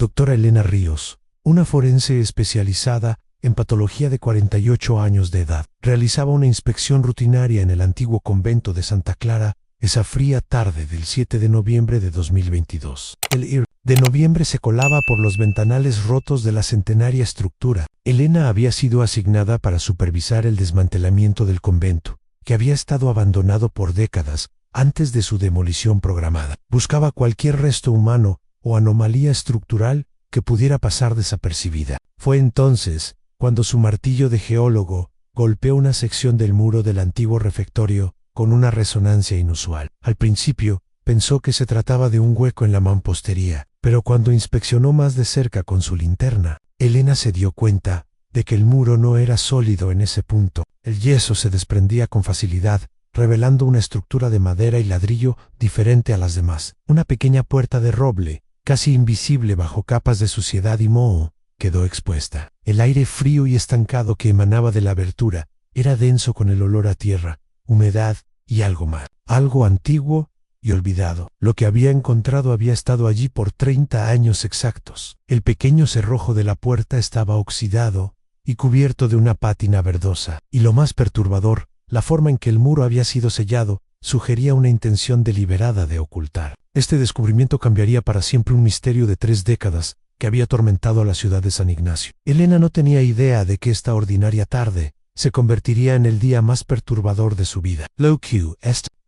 Doctora Elena Ríos, una forense especializada en patología de 48 años de edad, realizaba una inspección rutinaria en el antiguo convento de Santa Clara esa fría tarde del 7 de noviembre de 2022. El IR de noviembre se colaba por los ventanales rotos de la centenaria estructura. Elena había sido asignada para supervisar el desmantelamiento del convento, que había estado abandonado por décadas antes de su demolición programada. Buscaba cualquier resto humano o anomalía estructural que pudiera pasar desapercibida. Fue entonces cuando su martillo de geólogo golpeó una sección del muro del antiguo refectorio con una resonancia inusual. Al principio pensó que se trataba de un hueco en la mampostería, pero cuando inspeccionó más de cerca con su linterna, Elena se dio cuenta de que el muro no era sólido en ese punto. El yeso se desprendía con facilidad, revelando una estructura de madera y ladrillo diferente a las demás. Una pequeña puerta de roble, casi invisible bajo capas de suciedad y moho, quedó expuesta. El aire frío y estancado que emanaba de la abertura era denso con el olor a tierra, humedad y algo más. Algo antiguo y olvidado. Lo que había encontrado había estado allí por 30 años exactos. El pequeño cerrojo de la puerta estaba oxidado y cubierto de una pátina verdosa. Y lo más perturbador, la forma en que el muro había sido sellado sugería una intención deliberada de ocultar. Este descubrimiento cambiaría para siempre un misterio de 3 décadas que había atormentado a la ciudad de San Ignacio. Elena no tenía idea de que esta ordinaria tarde se convertiría en el día más perturbador de su vida. Low-Q,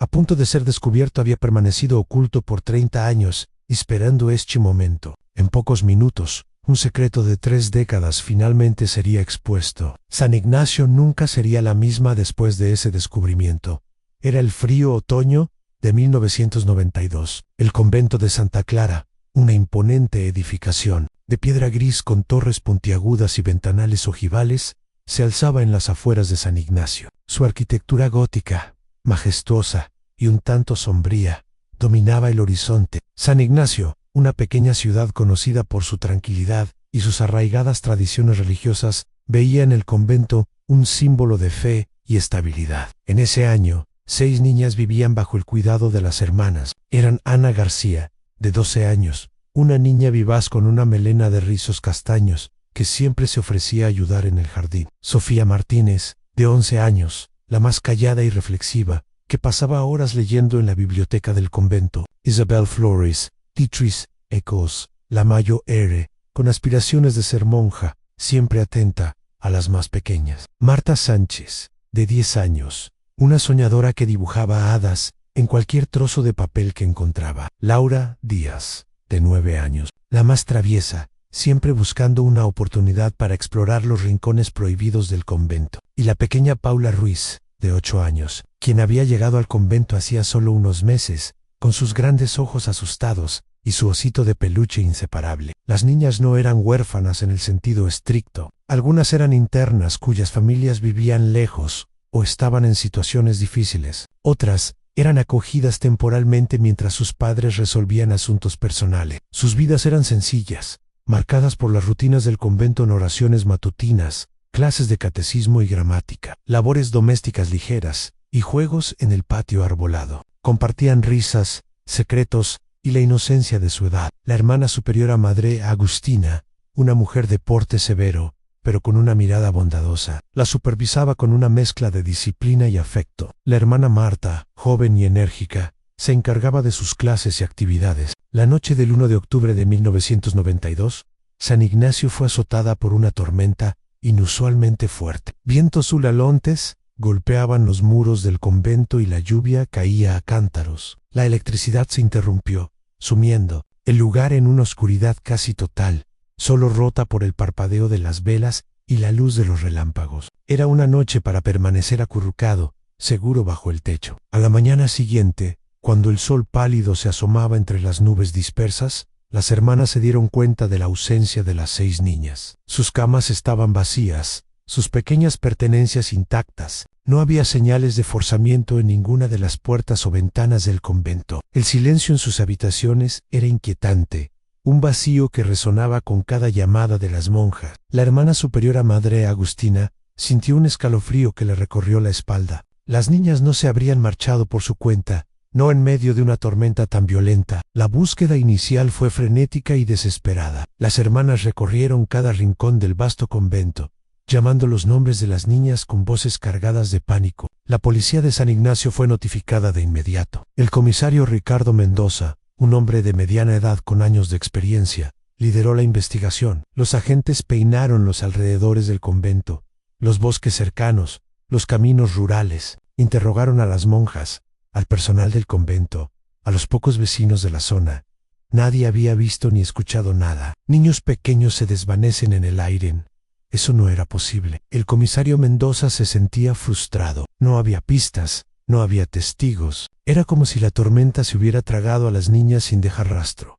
a punto de ser descubierto, había permanecido oculto por 30 años, esperando este momento. En pocos minutos, un secreto de 3 décadas finalmente sería expuesto. San Ignacio nunca sería la misma después de ese descubrimiento. Era el frío otoño de 1992. El convento de Santa Clara, una imponente edificación de piedra gris con torres puntiagudas y ventanales ojivales, se alzaba en las afueras de San Ignacio. Su arquitectura gótica, majestuosa y un tanto sombría, dominaba el horizonte. San Ignacio, una pequeña ciudad conocida por su tranquilidad y sus arraigadas tradiciones religiosas, veía en el convento un símbolo de fe y estabilidad. En ese año, 6 niñas vivían bajo el cuidado de las hermanas. Eran Ana García, de 12 años, una niña vivaz con una melena de rizos castaños, que siempre se ofrecía a ayudar en el jardín. Sofía Martínez, de 11 años, la más callada y reflexiva, que pasaba horas leyendo en la biblioteca del convento. Isabel Flores, Titris Ecos, Lamayo R., con aspiraciones de ser monja, siempre atenta a las más pequeñas. Marta Sánchez, de 10 años, una soñadora que dibujaba hadas en cualquier trozo de papel que encontraba. Laura Díaz, de 9 años, la más traviesa, siempre buscando una oportunidad para explorar los rincones prohibidos del convento. Y la pequeña Paula Ruiz, de 8 años, quien había llegado al convento hacía solo unos meses, con sus grandes ojos asustados y su osito de peluche inseparable. Las niñas no eran huérfanas en el sentido estricto. Algunas eran internas cuyas familias vivían lejos o estaban en situaciones difíciles. Otras eran acogidas temporalmente mientras sus padres resolvían asuntos personales. Sus vidas eran sencillas, marcadas por las rutinas del convento en oraciones matutinas, clases de catecismo y gramática, labores domésticas ligeras y juegos en el patio arbolado. Compartían risas, secretos y la inocencia de su edad. La hermana superiora Madre Agustina, una mujer de porte severo, pero con una mirada bondadosa, la supervisaba con una mezcla de disciplina y afecto. La hermana Marta, joven y enérgica, se encargaba de sus clases y actividades. La noche del 1 de octubre de 1992, San Ignacio fue azotada por una tormenta inusualmente fuerte. Vientos hulalontes golpeaban los muros del convento y la lluvia caía a cántaros. La electricidad se interrumpió, sumiendo el lugar en una oscuridad casi total, solo rota por el parpadeo de las velas y la luz de los relámpagos. Era una noche para permanecer acurrucado, seguro bajo el techo. A la mañana siguiente, cuando el sol pálido se asomaba entre las nubes dispersas, las hermanas se dieron cuenta de la ausencia de las 6 niñas. Sus camas estaban vacías, sus pequeñas pertenencias intactas. No había señales de forzamiento en ninguna de las puertas o ventanas del convento. El silencio en sus habitaciones era inquietante, un vacío que resonaba con cada llamada de las monjas. La hermana superiora Madre Agustina sintió un escalofrío que le recorrió la espalda. Las niñas no se habrían marchado por su cuenta, no en medio de una tormenta tan violenta. La búsqueda inicial fue frenética y desesperada. Las hermanas recorrieron cada rincón del vasto convento, llamando los nombres de las niñas con voces cargadas de pánico. La policía de San Ignacio fue notificada de inmediato. El comisario Ricardo Mendoza, un hombre de mediana edad con años de experiencia, lideró la investigación. Los agentes peinaron los alrededores del convento, los bosques cercanos, los caminos rurales, interrogaron a las monjas, al personal del convento, a los pocos vecinos de la zona. Nadie había visto ni escuchado nada. Niños pequeños se desvanecen en el aire. Eso no era posible. El comisario Mendoza se sentía frustrado. No había pistas, no había testigos. Era como si la tormenta se hubiera tragado a las niñas sin dejar rastro.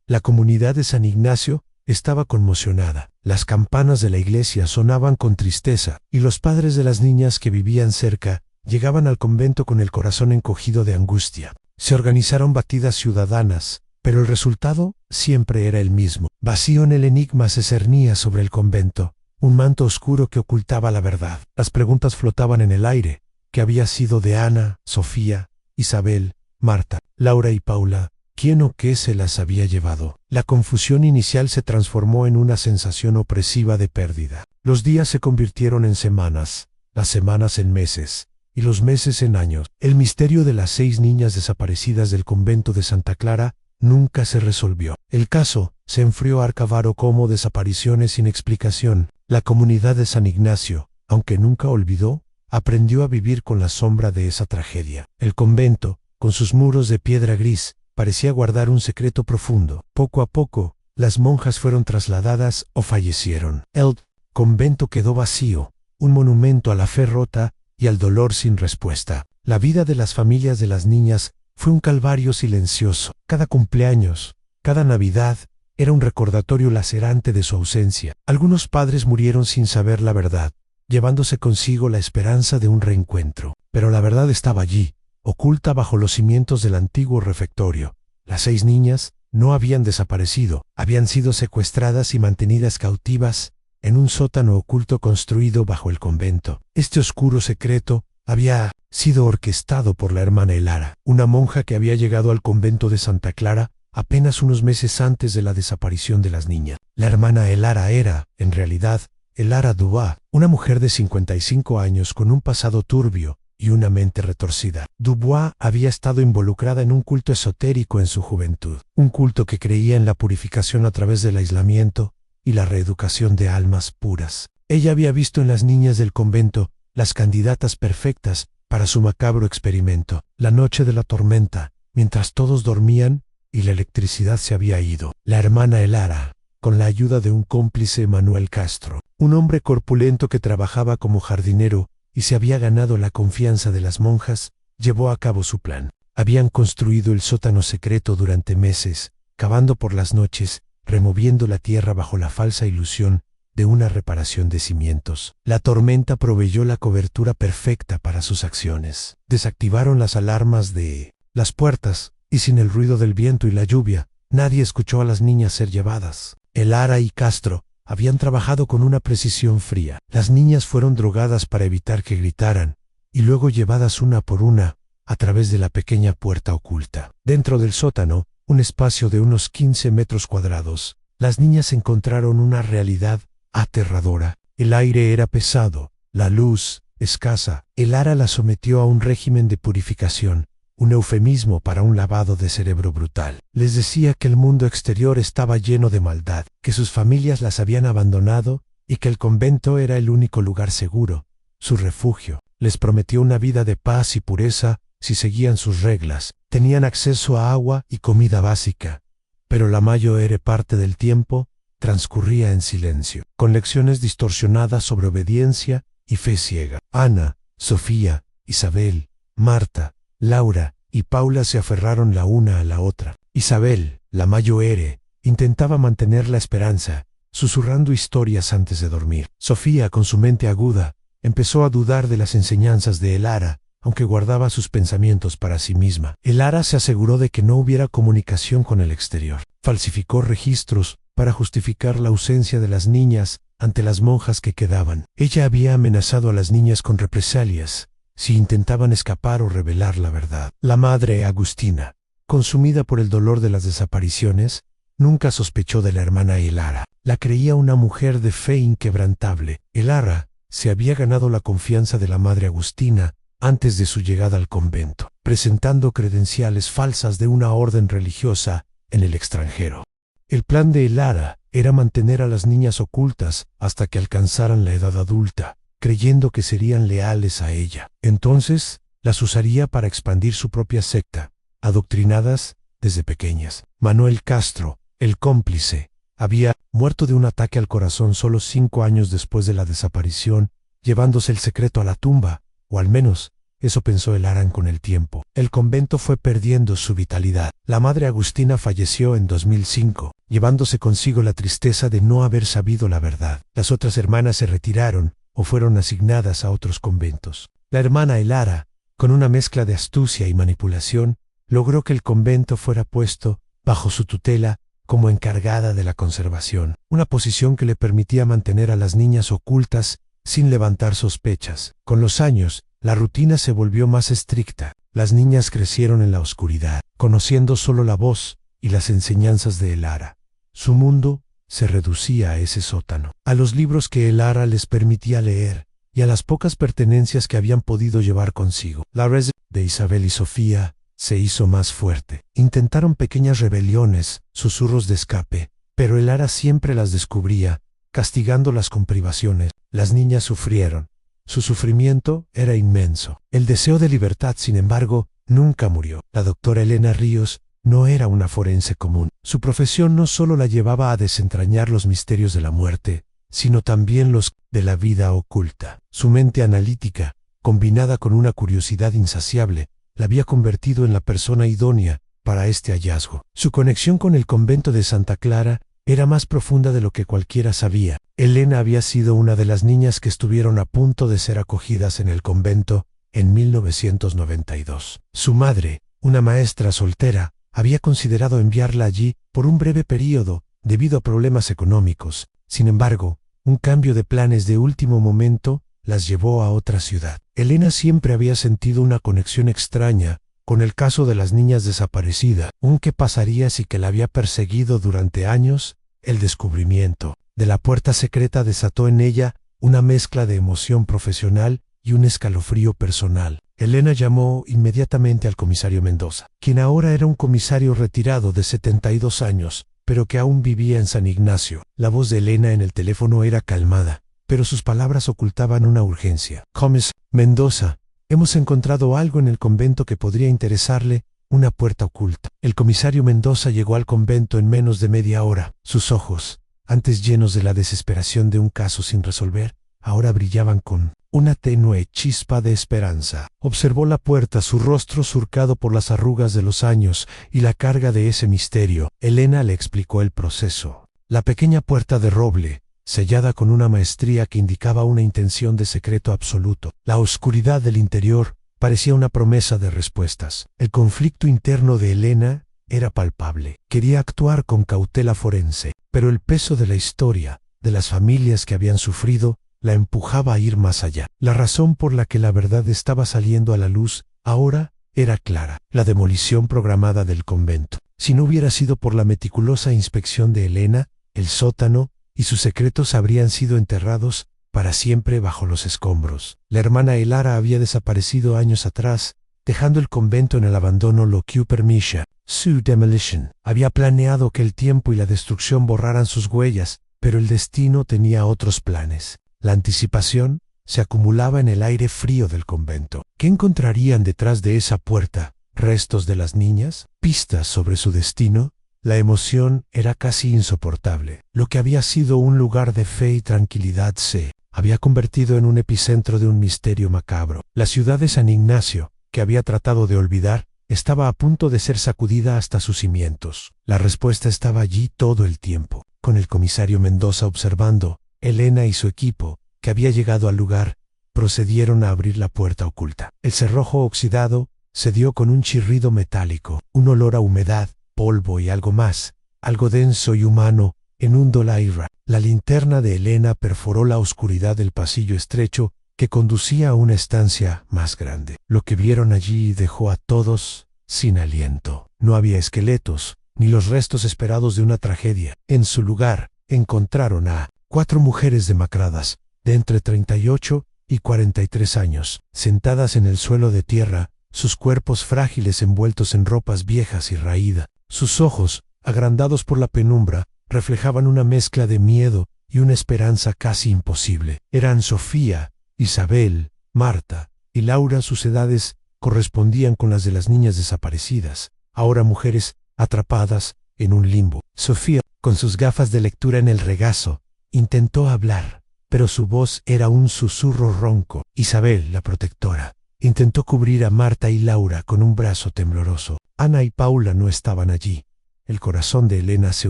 La comunidad de San Ignacio estaba conmocionada. Las campanas de la iglesia sonaban con tristeza, y los padres de las niñas que vivían cerca llegaban al convento con el corazón encogido de angustia. Se organizaron batidas ciudadanas, pero el resultado siempre era el mismo. Vacío en el enigma se cernía sobre el convento, un manto oscuro que ocultaba la verdad. Las preguntas flotaban en el aire. ¿Qué había sido de Ana, Sofía, Isabel, Marta, Laura y Paula? ¿Quién o qué se las había llevado? La confusión inicial se transformó en una sensación opresiva de pérdida. Los días se convirtieron en semanas, las semanas en meses, y los meses en años. El misterio de las 6 niñas desaparecidas del convento de Santa Clara nunca se resolvió. El caso se enfrió a arcavaro como desapariciones sin explicación. La comunidad de San Ignacio, aunque nunca olvidó, aprendió a vivir con la sombra de esa tragedia. El convento, con sus muros de piedra gris, parecía guardar un secreto profundo. Poco a poco, las monjas fueron trasladadas o fallecieron. El convento quedó vacío, un monumento a la fe rota y al dolor sin respuesta. La vida de las familias de las niñas fue un calvario silencioso. Cada cumpleaños, cada Navidad, era un recordatorio lacerante de su ausencia. Algunos padres murieron sin saber la verdad, llevándose consigo la esperanza de un reencuentro. Pero la verdad estaba allí, oculta bajo los cimientos del antiguo refectorio. Las 6 niñas no habían desaparecido, habían sido secuestradas y mantenidas cautivas en un sótano oculto construido bajo el convento. Este oscuro secreto había sido orquestado por la hermana Elara, una monja que había llegado al convento de Santa Clara apenas unos meses antes de la desaparición de las niñas. La hermana Elara era, en realidad, Elara Dubois, una mujer de 55 años con un pasado turbio y una mente retorcida. Dubois había estado involucrada en un culto esotérico en su juventud, un culto que creía en la purificación a través del aislamiento y la reeducación de almas puras. Ella había visto en las niñas del convento las candidatas perfectas para su macabro experimento. La noche de la tormenta, mientras todos dormían y la electricidad se había ido, la hermana Elara, con la ayuda de un cómplice, Manuel Castro, un hombre corpulento que trabajaba como jardinero y se había ganado la confianza de las monjas, llevó a cabo su plan. Habían construido el sótano secreto durante meses, cavando por las noches, removiendo la tierra bajo la falsa ilusión de una reparación de cimientos. La tormenta proveyó la cobertura perfecta para sus acciones. Desactivaron las alarmas de las puertas, y sin el ruido del viento y la lluvia, nadie escuchó a las niñas ser llevadas. Elara y Castro habían trabajado con una precisión fría. Las niñas fueron drogadas para evitar que gritaran, y luego llevadas una por una a través de la pequeña puerta oculta. Dentro del sótano, un espacio de unos 15 metros cuadrados, las niñas encontraron una realidad aterradora. El aire era pesado, la luz escasa. Elara las sometió a un régimen de purificación, un eufemismo para un lavado de cerebro brutal. Les decía que el mundo exterior estaba lleno de maldad, que sus familias las habían abandonado y que el convento era el único lugar seguro, su refugio. Les prometió una vida de paz y pureza si seguían sus reglas. Tenían acceso a agua y comida básica, pero la mayor parte del tiempo transcurría en silencio, con lecciones distorsionadas sobre obediencia y fe ciega. Ana, Sofía, Isabel, Marta, Laura y Paula se aferraron la una a la otra. Isabel, la mayor, intentaba mantener la esperanza, susurrando historias antes de dormir. Sofía, con su mente aguda, empezó a dudar de las enseñanzas de Elara, aunque guardaba sus pensamientos para sí misma. Elara se aseguró de que no hubiera comunicación con el exterior. Falsificó registros para justificar la ausencia de las niñas ante las monjas que quedaban. Ella había amenazado a las niñas con represalias si intentaban escapar o revelar la verdad. La madre, Agustina, consumida por el dolor de las desapariciones, nunca sospechó de la hermana Elara. La creía una mujer de fe inquebrantable. Elara se había ganado la confianza de la madre Agustina antes de su llegada al convento, presentando credenciales falsas de una orden religiosa en el extranjero. El plan de Elara era mantener a las niñas ocultas hasta que alcanzaran la edad adulta, creyendo que serían leales a ella. Entonces, las usaría para expandir su propia secta, adoctrinadas desde pequeñas. Manuel Castro, el cómplice, había muerto de un ataque al corazón solo 5 años después de la desaparición, llevándose el secreto a la tumba, o al menos eso pensó Elara con el tiempo. El convento fue perdiendo su vitalidad. La madre Agustina falleció en 2005, llevándose consigo la tristeza de no haber sabido la verdad. Las otras hermanas se retiraron o fueron asignadas a otros conventos. La hermana Elara, con una mezcla de astucia y manipulación, logró que el convento fuera puesto bajo su tutela como encargada de la conservación, una posición que le permitía mantener a las niñas ocultas sin levantar sospechas. Con los años, la rutina se volvió más estricta. Las niñas crecieron en la oscuridad, conociendo solo la voz y las enseñanzas de Elara. Su mundo se reducía a ese sótano, a los libros que Elara les permitía leer y a las pocas pertenencias que habían podido llevar consigo. La resistencia de Isabel y Sofía se hizo más fuerte. Intentaron pequeñas rebeliones, susurros de escape, pero Elara siempre las descubría, castigándolas con privaciones. Las niñas sufrieron. Su sufrimiento era inmenso. El deseo de libertad, sin embargo, nunca murió. La doctora Elena Ríos no era una forense común. Su profesión no solo la llevaba a desentrañar los misterios de la muerte, sino también los de la vida oculta. Su mente analítica, combinada con una curiosidad insaciable, la había convertido en la persona idónea para este hallazgo. Su conexión con el convento de Santa Clara era más profunda de lo que cualquiera sabía. Elena había sido una de las niñas que estuvieron a punto de ser acogidas en el convento en 1992. Su madre, una maestra soltera, había considerado enviarla allí por un breve período debido a problemas económicos. Sin embargo, un cambio de planes de último momento las llevó a otra ciudad. Elena siempre había sentido una conexión extraña con el caso de las niñas desaparecidas. ¿Qué pasaría si que la había perseguido durante años? El descubrimiento de la puerta secreta desató en ella una mezcla de emoción profesional y un escalofrío personal. Elena llamó inmediatamente al comisario Mendoza, quien ahora era un comisario retirado de 72 años, pero que aún vivía en San Ignacio. La voz de Elena en el teléfono era calmada, pero sus palabras ocultaban una urgencia. Comisario Mendoza, hemos encontrado algo en el convento que podría interesarle, una puerta oculta. El comisario Mendoza llegó al convento en menos de media hora. Sus ojos, antes llenos de la desesperación de un caso sin resolver, ahora brillaban con una tenue chispa de esperanza. Observó la puerta, su rostro surcado por las arrugas de los años y la carga de ese misterio. Elena le explicó el proceso. La pequeña puerta de roble, sellada con una maestría que indicaba una intención de secreto absoluto. La oscuridad del interior parecía una promesa de respuestas. El conflicto interno de Elena era palpable. Quería actuar con cautela forense, pero el peso de la historia, de las familias que habían sufrido, la empujaba a ir más allá. La razón por la que la verdad estaba saliendo a la luz ahora era clara: la demolición programada del convento. Si no hubiera sido por la meticulosa inspección de Elena, el sótano y sus secretos habrían sido enterrados para siempre bajo los escombros. La hermana Elara había desaparecido años atrás, dejando el convento en el abandono, lo que permitía su demolition. Había planeado que el tiempo y la destrucción borraran sus huellas, pero el destino tenía otros planes. La anticipación se acumulaba en el aire frío del convento. ¿Qué encontrarían detrás de esa puerta? ¿Restos de las niñas? ¿Pistas sobre su destino? La emoción era casi insoportable. Lo que había sido un lugar de fe y tranquilidad se había convertido en un epicentro de un misterio macabro. La ciudad de San Ignacio, que había tratado de olvidar, estaba a punto de ser sacudida hasta sus cimientos. La respuesta estaba allí todo el tiempo. Con el comisario Mendoza observando, Elena y su equipo, que había llegado al lugar, procedieron a abrir la puerta oculta. El cerrojo oxidado se dio con un chirrido metálico. Un olor a humedad, polvo y algo más, algo denso y humano, inundó la aire. La linterna de Elena perforó la oscuridad del pasillo estrecho que conducía a una estancia más grande. Lo que vieron allí dejó a todos sin aliento. No había esqueletos, ni los restos esperados de una tragedia. En su lugar, encontraron a 4 mujeres demacradas, de entre 38 y 43 años, sentadas en el suelo de tierra, sus cuerpos frágiles envueltos en ropas viejas y raídas. Sus ojos, agrandados por la penumbra, reflejaban una mezcla de miedo y una esperanza casi imposible. Eran Sofía, Isabel, Marta y Laura. Sus edades correspondían con las de las niñas desaparecidas, ahora mujeres atrapadas en un limbo. Sofía, con sus gafas de lectura en el regazo, intentó hablar, pero su voz era un susurro ronco. Isabel, la protectora, intentó cubrir a Marta y Laura con un brazo tembloroso. Ana y Paula no estaban allí. El corazón de Elena se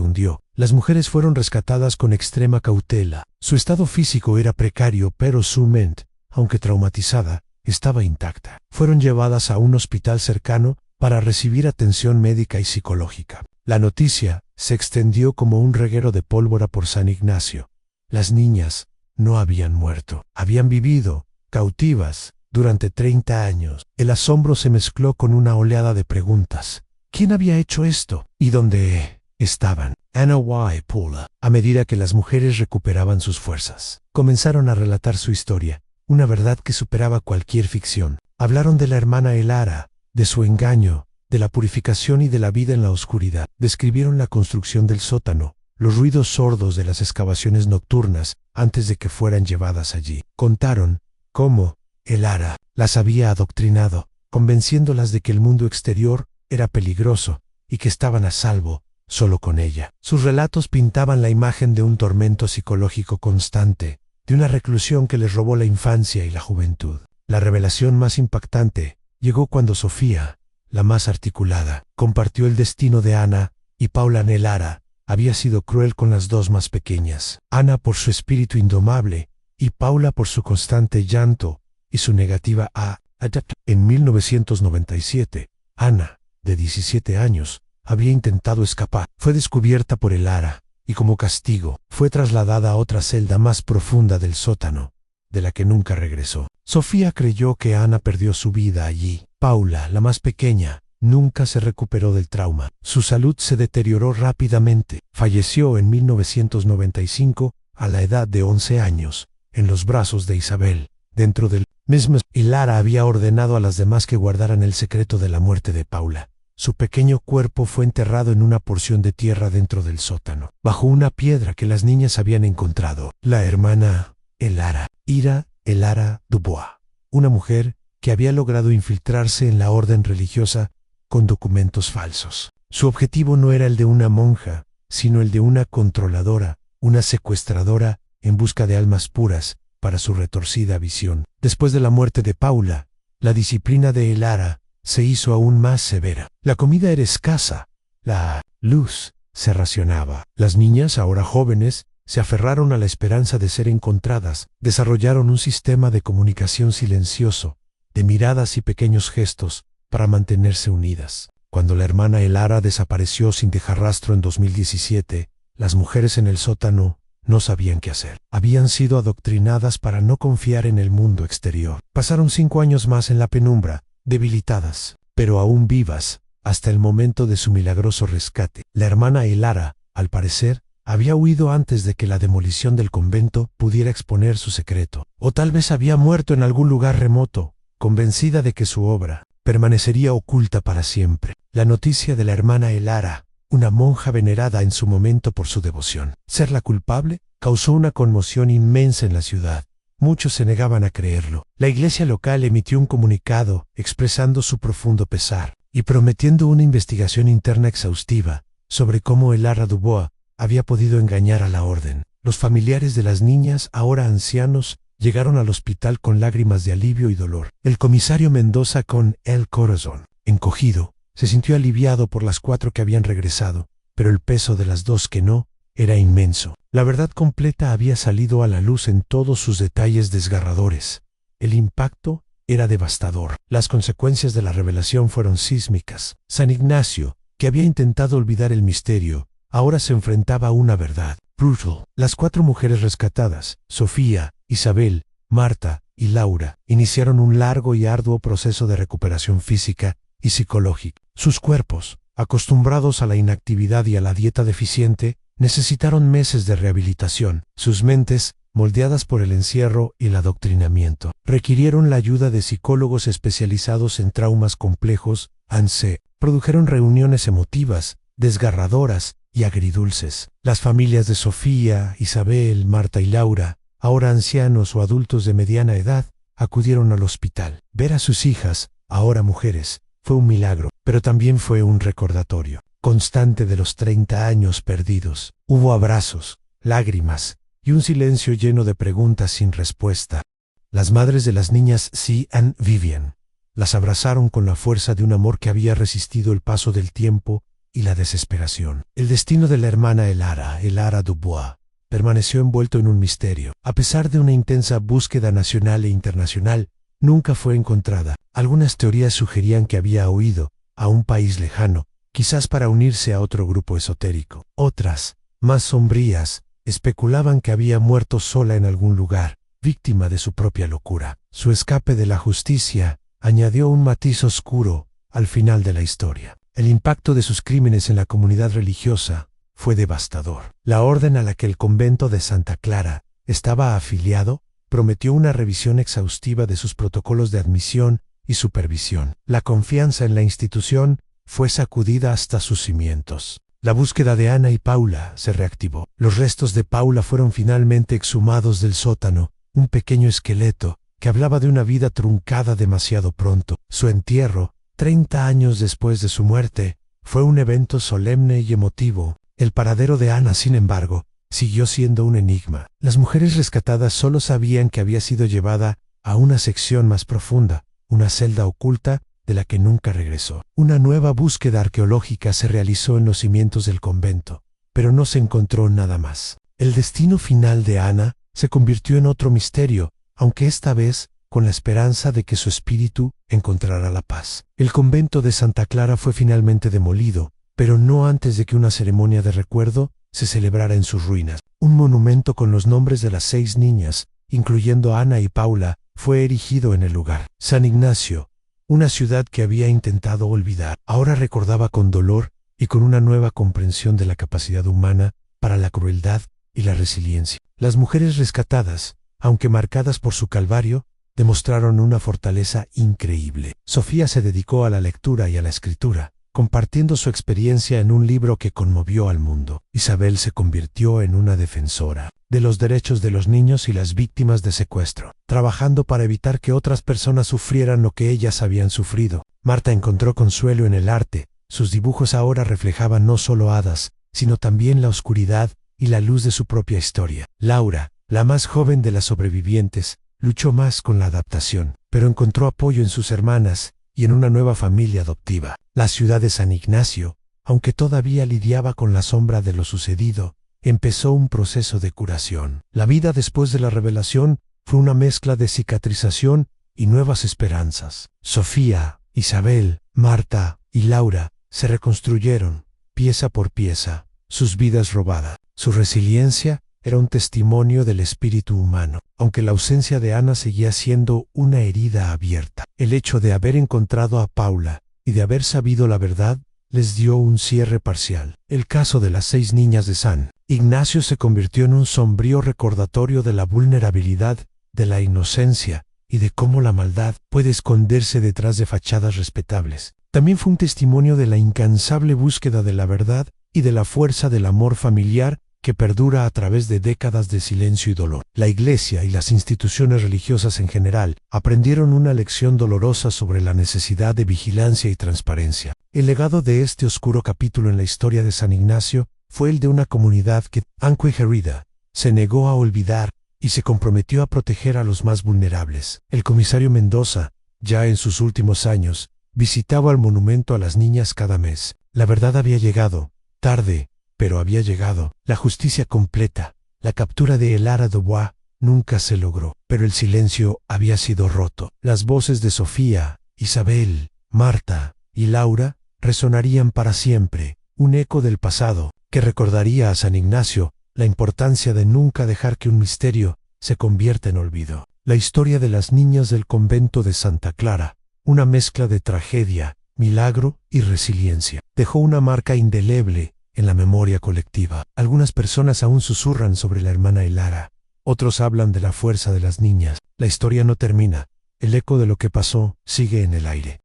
hundió. Las mujeres fueron rescatadas con extrema cautela. Su estado físico era precario, pero su mente, aunque traumatizada, estaba intacta. Fueron llevadas a un hospital cercano para recibir atención médica y psicológica. La noticia se extendió como un reguero de pólvora por San Ignacio. Las niñas no habían muerto. Habían vivido, cautivas, durante 30 años. El asombro se mezcló con una oleada de preguntas. ¿Quién había hecho esto? ¿Y dónde estaban Ana y Paula? A medida que las mujeres recuperaban sus fuerzas, comenzaron a relatar su historia, una verdad que superaba cualquier ficción. Hablaron de la hermana Elara, de su engaño, de la purificación y de la vida en la oscuridad. Describieron la construcción del sótano, los ruidos sordos de las excavaciones nocturnas antes de que fueran llevadas allí. Contaron cómo Elara las había adoctrinado, convenciéndolas de que el mundo exterior era peligroso y que estaban a salvo solo con ella. Sus relatos pintaban la imagen de un tormento psicológico constante, de una reclusión que les robó la infancia y la juventud. La revelación más impactante llegó cuando Sofía, la más articulada, compartió el destino de Ana y Paula. Elara había sido cruel con las dos más pequeñas, Ana por su espíritu indomable y Paula por su constante llanto y su negativa a adaptar. En 1997, Ana, de 17 años, había intentado escapar. Fue descubierta por Elara y como castigo fue trasladada a otra celda más profunda del sótano, de la que nunca regresó. Sofía creyó que Ana perdió su vida allí. Paula, la más pequeña, nunca se recuperó del trauma. Su salud se deterioró rápidamente. Falleció en 1995 a la edad de 11 años, en los brazos de Isabel. Dentro del mismo, Elara había ordenado a las demás que guardaran el secreto de la muerte de Paula. Su pequeño cuerpo fue enterrado en una porción de tierra dentro del sótano, bajo una piedra que las niñas habían encontrado. La hermana Elara, Ira Elara Dubois, una mujer que había logrado infiltrarse en la orden religiosa con documentos falsos. Su objetivo no era el de una monja, sino el de una controladora, una secuestradora en busca de almas puras para su retorcida visión. Después de la muerte de Paula, la disciplina de Elara se hizo aún más severa. La comida era escasa, la luz se racionaba. Las niñas, ahora jóvenes, se aferraron a la esperanza de ser encontradas. Desarrollaron un sistema de comunicación silencioso, de miradas y pequeños gestos, para mantenerse unidas. Cuando la hermana Elara desapareció sin dejar rastro en 2017, las mujeres en el sótano no sabían qué hacer. Habían sido adoctrinadas para no confiar en el mundo exterior. Pasaron 5 años más en la penumbra, debilitadas, pero aún vivas, hasta el momento de su milagroso rescate. La hermana Elara, al parecer, había huido antes de que la demolición del convento pudiera exponer su secreto. O tal vez había muerto en algún lugar remoto, convencida de que su obra permanecería oculta para siempre. La noticia de la hermana Elara, una monja venerada en su momento por su devoción, ser la culpable, causó una conmoción inmensa en la ciudad. Muchos se negaban a creerlo. La iglesia local emitió un comunicado expresando su profundo pesar y prometiendo una investigación interna exhaustiva sobre cómo Elara Dubois había podido engañar a la orden. Los familiares de las niñas, ahora ancianos, llegaron al hospital con lágrimas de alivio y dolor. El comisario Mendoza, con el corazón encogido, se sintió aliviado por las 4 que habían regresado, pero el peso de las 2 que no era inmenso. La verdad completa había salido a la luz en todos sus detalles desgarradores. El impacto era devastador. Las consecuencias de la revelación fueron sísmicas. San Ignacio, que había intentado olvidar el misterio, ahora se enfrentaba a una verdad brutal. Las 4 mujeres rescatadas, Sofía, Isabel, Marta y Laura iniciaron un largo y arduo proceso de recuperación física y psicológica. Sus cuerpos, acostumbrados a la inactividad y a la dieta deficiente, necesitaron meses de rehabilitación. Sus mentes, moldeadas por el encierro y el adoctrinamiento, requirieron la ayuda de psicólogos especializados en traumas complejos. ANSE produjeron reuniones emotivas, desgarradoras y agridulces. Las familias de Sofía, Isabel, Marta y Laura, ahora ancianos o adultos de mediana edad, acudieron al hospital. Ver a sus hijas, ahora mujeres, fue un milagro, pero también fue un recordatorio constante de los 30 años perdidos. Hubo abrazos, lágrimas y un silencio lleno de preguntas sin respuesta. Las madres de las niñas C. y Vivian las abrazaron con la fuerza de un amor que había resistido el paso del tiempo y la desesperación. El destino de la hermana Elara Dubois, permaneció envuelto en un misterio. A pesar de una intensa búsqueda nacional e internacional, nunca fue encontrada. Algunas teorías sugerían que había huido a un país lejano, quizás para unirse a otro grupo esotérico. Otras, más sombrías, especulaban que había muerto sola en algún lugar, víctima de su propia locura. Su escape de la justicia añadió un matiz oscuro al final de la historia. El impacto de sus crímenes en la comunidad religiosa fue devastador. La orden a la que el convento de Santa Clara estaba afiliado prometió una revisión exhaustiva de sus protocolos de admisión y supervisión. La confianza en la institución fue sacudida hasta sus cimientos. La búsqueda de Ana y Paula se reactivó. Los restos de Paula fueron finalmente exhumados del sótano, un pequeño esqueleto que hablaba de una vida truncada demasiado pronto. Su entierro, 30 años después de su muerte, fue un evento solemne y emotivo. El paradero de Ana, sin embargo, siguió siendo un enigma. Las mujeres rescatadas solo sabían que había sido llevada a una sección más profunda, una celda oculta de la que nunca regresó. Una nueva búsqueda arqueológica se realizó en los cimientos del convento, pero no se encontró nada más. El destino final de Ana se convirtió en otro misterio, aunque esta vez con la esperanza de que su espíritu encontrara la paz. El convento de Santa Clara fue finalmente demolido, pero no antes de que una ceremonia de recuerdo se celebrara en sus ruinas. Un monumento con los nombres de las 6 niñas, incluyendo a Ana y Paula, fue erigido en el lugar. San Ignacio, una ciudad que había intentado olvidar, ahora recordaba con dolor y con una nueva comprensión de la capacidad humana para la crueldad y la resiliencia. Las mujeres rescatadas, aunque marcadas por su calvario, demostraron una fortaleza increíble. Sofía se dedicó a la lectura y a la escritura, compartiendo su experiencia en un libro que conmovió al mundo. Isabel se convirtió en una defensora de los derechos de los niños y las víctimas de secuestro, trabajando para evitar que otras personas sufrieran lo que ellas habían sufrido. Marta encontró consuelo en el arte. Sus dibujos ahora reflejaban no solo hadas, sino también la oscuridad y la luz de su propia historia. Laura, la más joven de las sobrevivientes, luchó más con la adaptación, pero encontró apoyo en sus hermanas y en una nueva familia adoptiva. La ciudad de San Ignacio, aunque todavía lidiaba con la sombra de lo sucedido, empezó un proceso de curación. La vida después de la revelación fue una mezcla de cicatrización y nuevas esperanzas. Sofía, Isabel, Marta y Laura se reconstruyeron, pieza por pieza, sus vidas robadas. Su resiliencia era un testimonio del espíritu humano, aunque la ausencia de Ana seguía siendo una herida abierta. El hecho de haber encontrado a Paula y de haber sabido la verdad les dio un cierre parcial. El caso de las 6 niñas de San Ignacio se convirtió en un sombrío recordatorio de la vulnerabilidad, de la inocencia y de cómo la maldad puede esconderse detrás de fachadas respetables. También fue un testimonio de la incansable búsqueda de la verdad y de la fuerza del amor familiar que perdura a través de décadas de silencio y dolor. La Iglesia y las instituciones religiosas en general aprendieron una lección dolorosa sobre la necesidad de vigilancia y transparencia. El legado de este oscuro capítulo en la historia de San Ignacio fue el de una comunidad que, aunque herida, se negó a olvidar y se comprometió a proteger a los más vulnerables. El comisario Mendoza, ya en sus últimos años, visitaba el monumento a las niñas cada mes. La verdad había llegado, tarde, pero había llegado. La justicia completa, la captura de Elara Dubois, nunca se logró, pero el silencio había sido roto. Las voces de Sofía, Isabel, Marta y Laura resonarían para siempre, un eco del pasado que recordaría a San Ignacio la importancia de nunca dejar que un misterio se convierta en olvido. La historia de las niñas del convento de Santa Clara, una mezcla de tragedia, milagro y resiliencia, dejó una marca indeleble en la memoria colectiva. Algunas personas aún susurran sobre la hermana Elara, otros hablan de la fuerza de las niñas. La historia no termina, el eco de lo que pasó sigue en el aire.